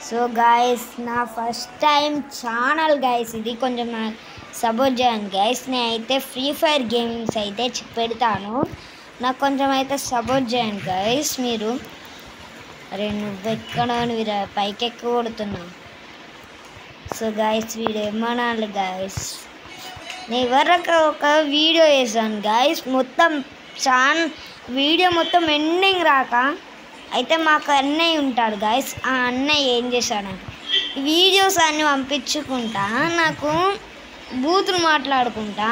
So guys నా first time channel guys ఇది కొంచెం నాకు సపోర్ట్ చేయండి గైస్. నేనైతే ఫ్రీ ఫైర్ గేమింగ్స్ అయితే పెడతాను, నాకు కొంచెం అయితే సపోర్ట్ చేయండి గైస్ మీరు. అరే నువ్వెక్కడ వీరా పైకి ఎక్కువ కొడుతున్నావు. సో గైస్ వీడియో ఏమనాలి గైస్, నేను ఎవరికి ఒక వీడియో వేసాను గైస్, మొత్తం వీడియో మొత్తం ఎండింగ్ రాక అయితే మాకు అన్నయ్య ఉంటాడు గైస్. ఆ అన్నయ్య ఏం చేశాడంటే వీడియోస్ అన్నీ పంపించుకుంటా నాకు బూతులు మాట్లాడుకుంటా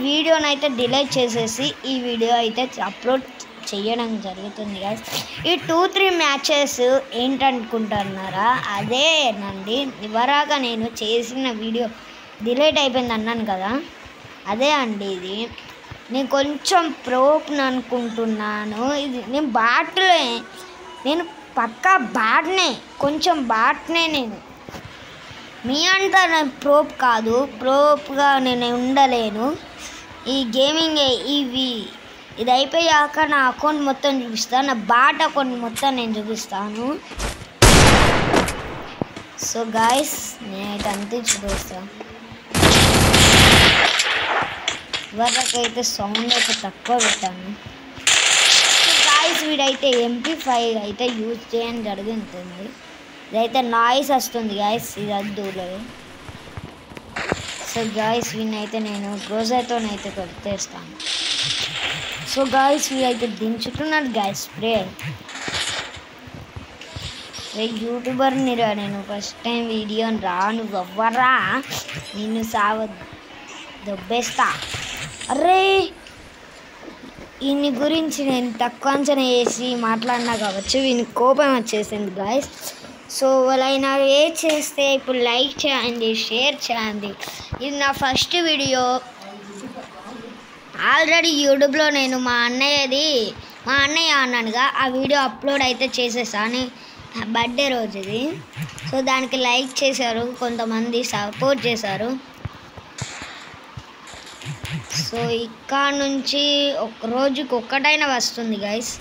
వీడియోని అయితే డిలీట్ చేసేసి ఈ వీడియో అయితే అప్లోడ్ చేయడం జరుగుతుంది గైస్. ఈ 2-3 మ్యాచెస్ ఏంటనుకుంటున్నారా, అదేనండి ఇవరాగా నేను చేసిన వీడియో డిలీట్ అయిపోయింది అన్నాను కదా, అదే అండి ఇది. నేను కొంచెం ప్రోప్ని అనుకుంటున్నాను, ఇది నేను నేను పక్కా బాట్నే, కొంచెం బాట్నే. నేను మీ అంతా నేను ప్రోప్ కాదు, ప్రోప్గా నేను ఉండలేను ఈ గేమింగ్. ఇది అయిపోయాక నా అకౌంట్ మొత్తం చూపిస్తాను, నా బాట్ అకౌంట్ మొత్తం నేను చూపిస్తాను. సో గాయస్ నేనైతే అంతే చూపిస్తాను. ఇవరకైతే సౌండ్ అయితే తక్కువ పెట్టాను. సో గాయస్ వీడైతే MP5 అయితే యూజ్ చేయడం జరుగుతుంది. ఇదైతే నాయిస్ వస్తుంది గాయస్, ఇది అద్దులేదు. సో గాయస్ వీనైతే నేను గ్రోజర్తోనైతే కొట్టేస్తాను. సో గాయస్ వీడైతే దించుతున్నాడు గాయస్ స్ప్రే. యూట్యూబర్ని రా, నేను ఫస్ట్ టైం వీడియోని రాను ఎవ్వరా, నిన్ను దొబ్బేస్తా. అరే వీని గురించి నేను తక్కువ అంచనా వేసి మాట్లాడినా కావచ్చు, వీనికి కోపం వచ్చేసింది గాయస్. సో వాళ్ళైనా ఏ చేస్తే ఇప్పుడు లైక్ చేయండి, షేర్ చేయండి. ఇది నా ఫస్ట్ వీడియో. ఆల్రెడీ యూట్యూబ్లో నేను మా అన్నయ్య అన్నానుగా ఆ వీడియో అప్లోడ్ అయితే చేసేసాను, బర్త్డే రోజు ఇది. సో దానికి లైక్ చేశారు, కొంతమంది సపోర్ట్ చేశారు. సో ఇక్కడ నుంచి ఒక రోజుకి ఒక్కటైనా వస్తుంది గైస్,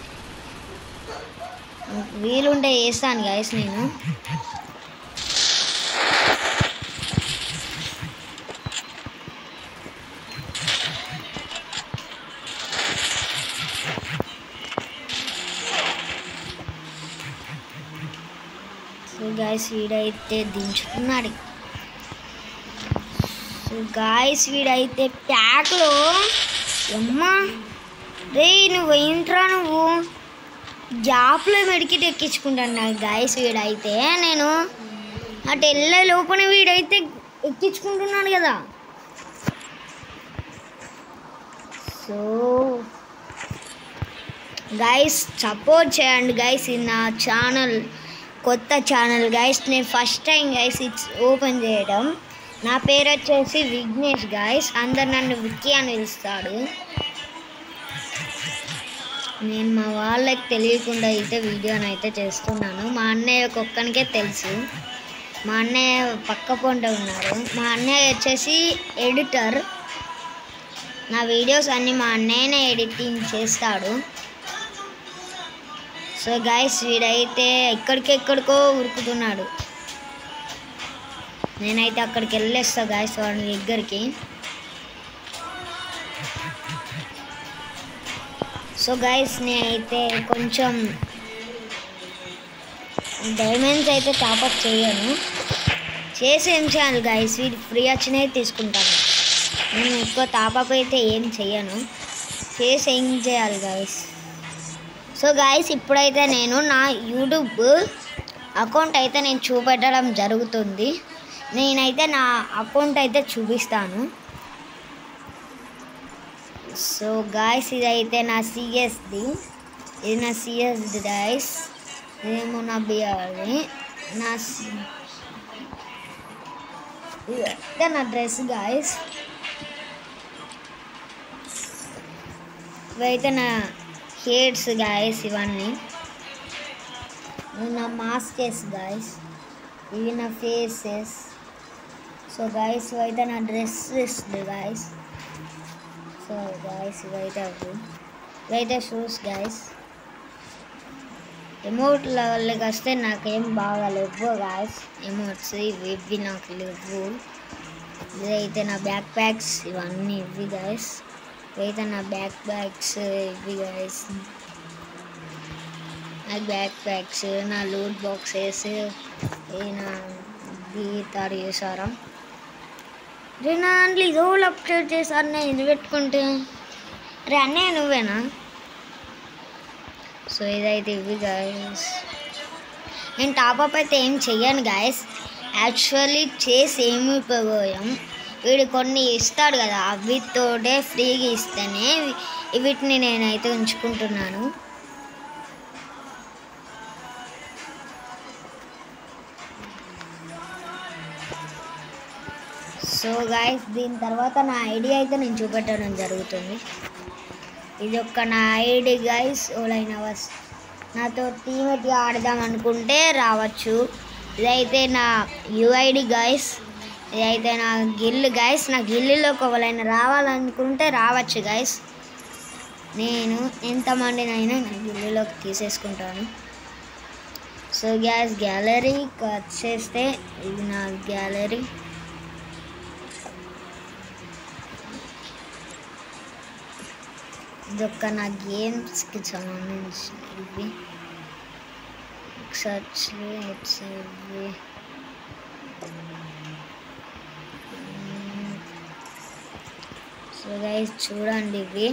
వీలుంటే వేస్తాను గైస్ నేను. సో గైస్ వీడైతే దించుతున్నాడు. సో గాయస్ వీడైతే ప్యాక్లో అమ్మా రే నువ్వు ఏంట్రా, నువ్వు జాబ్లో మెడికిట్ ఎక్కించుకుంటాను నాకు గాయస్. వీడైతే నేను అటు వెళ్ళే లోపల వీడైతే ఎక్కించుకుంటున్నాను కదా. సో గాయస్ సపోర్ట్ చేయండి గైస్, ఇది నా ఛానల్, కొత్త ఛానల్ గైస్. నేను first time guys it's open చేయడం. నా పేరు వచ్చేసి విఘ్నేష్ గాయస్, అందరు నన్ను విక్కీ అని పిలుస్తాడు. నేను మా వాళ్ళకి తెలియకుండా అయితే వీడియోని అయితే చేస్తున్నాను. మా అన్నయ్య ఒక్కనికే తెలుసు, మా అన్నయ్య పక్క పొంట ఉన్నారు. మా అన్నయ్య వచ్చేసి ఎడిటర్, నా వీడియోస్ అన్నీ మా అన్నయ్యనే ఎడిటింగ్ చేస్తాడు. సో గాయస్ వీడైతే ఎక్కడికెక్కడికో ఉరుకుతున్నాడు, నేనైతే అక్కడికి వెళ్ళేస్తా గాయస్ వాడి దగ్గరికి. సో గాయస్ నేనైతే కొంచెం డైమండ్స్ అయితే టాపప్ చేయను, చేసి ఏం చేయాలి గాయస్, వీడి ఫ్రీ వచ్చినవి తీసుకుంటాను. నేను ఎక్కువ టాపప్ అయితే ఏం చెయ్యను, చేసి ఏం చేయాలి గాయస్. సో గాయస్ ఇప్పుడైతే నేను నా యూట్యూబ్ అకౌంట్ అయితే నేను చూపెట్టడం జరుగుతుంది. నేనైతే నా అకౌంట్ అయితే చూపిస్తాను. సో గాయస్ ఇదైతే నా సిఎస్ది, ఇది నా సిఎస్ది గాయస్, ఇదేమో నా బిఆర్ది, ఇదైతే నా డ్రెస్ గాయస్, ఇవైతే నా హెయిర్స్ గాయస్, ఇవన్నీ నా మాస్కెస్ గాయస్, ఇవి నా ఫేసెస్. సో గాయస్ ఇవైతే నా డ్రెస్సెస్ గాయస్. సో గాయస్ ఇవైతే షూస్ గాయస్. ఎమోట్ లెవెల్కి వస్తే నాకేం బాగా లేవు గాయస్. ఎమోట్స్ ఇవి నాకు లేవు. ఇదైతే నా బ్యాక్ ప్యాక్స్, ఇవన్నీ ఇవి గాయస్. ఇవైతే నా బ్యాక్ ప్యాక్స్ ఇవి గాయస్. నా బ్యాక్ ప్యాక్స్, నా లూట్ బాక్సెస్, నా గీతారు చేసారా దాంట్లో ఇదో అప్డేట్ చేశారు. నేను ఇది పెట్టుకుంటే అరే అన్నయ్య నువ్వేనా? సో ఇదైతే ఇవి గాయస్. నేను టాప్అప్ అయితే ఏం చెయ్యను గాయస్. యాక్చువల్లీ చేసి ఏమి పోయాం, వీడు కొన్ని ఇస్తాడు కదా, అవితోటే ఫ్రీగా ఇస్తేనే వీటిని నేనైతే ఉంచుకుంటున్నాను. సో గాయస్ దీని తర్వాత నా ఐడి అయితే నేను చూపెట్టడం జరుగుతుంది. ఇది ఒక్క నా ఐడి గాయస్. ఓలైన నాతో టీమేట్గా ఆడదాం అనుకుంటే రావచ్చు. ఇదైతే నా యూఐడి గాయస్. ఇదైతే నా గిల్లు గాయస్. నా గిల్లులోకి ఎవరైనా రావాలనుకుంటే రావచ్చు గాయస్. నేను ఎంతమందినైనా నా గిల్లులోకి తీసేసుకుంటాను. సో గ్యాస్ గ్యాలరీ కట్ చేస్తే ఇది నా గ్యాలరీ. ఇదొక్క నా గేమ్స్కి సంబంధించినవి. సర్చ్ ఇవి సో గైస్ చూడండి, ఇవి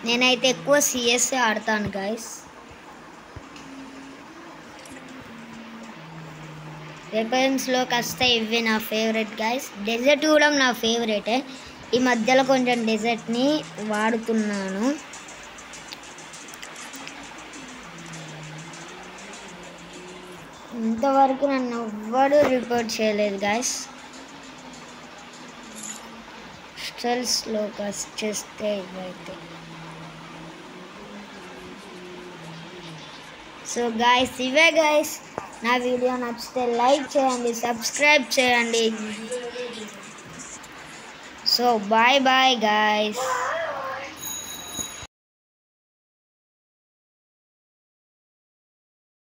నేనైతే ఎక్కువ సిఎస్ఏ ఆడతాను గైస్. వెపన్స్లోకి వస్తే ఇవి నా ఫేవరెట్ గైస్. డెజర్ట్ కూడా నా ఫేవరెటే. ఈ మధ్యలో కొంచెం డెజర్ట్ని వాడుతున్నాను. ఇంతవరకు నన్ను ఎవ్వడు రిపోర్ట్ చేయలేదు గైస్. స్టెల్స్లోకి వచ్చేస్తే ఇవైతే. సో గైస్ ఇవే గైస్. నా వీడియో నచ్చితే లైక్ చేయండి, సబ్స్క్రైబ్ చేయండి. So bye bye guys.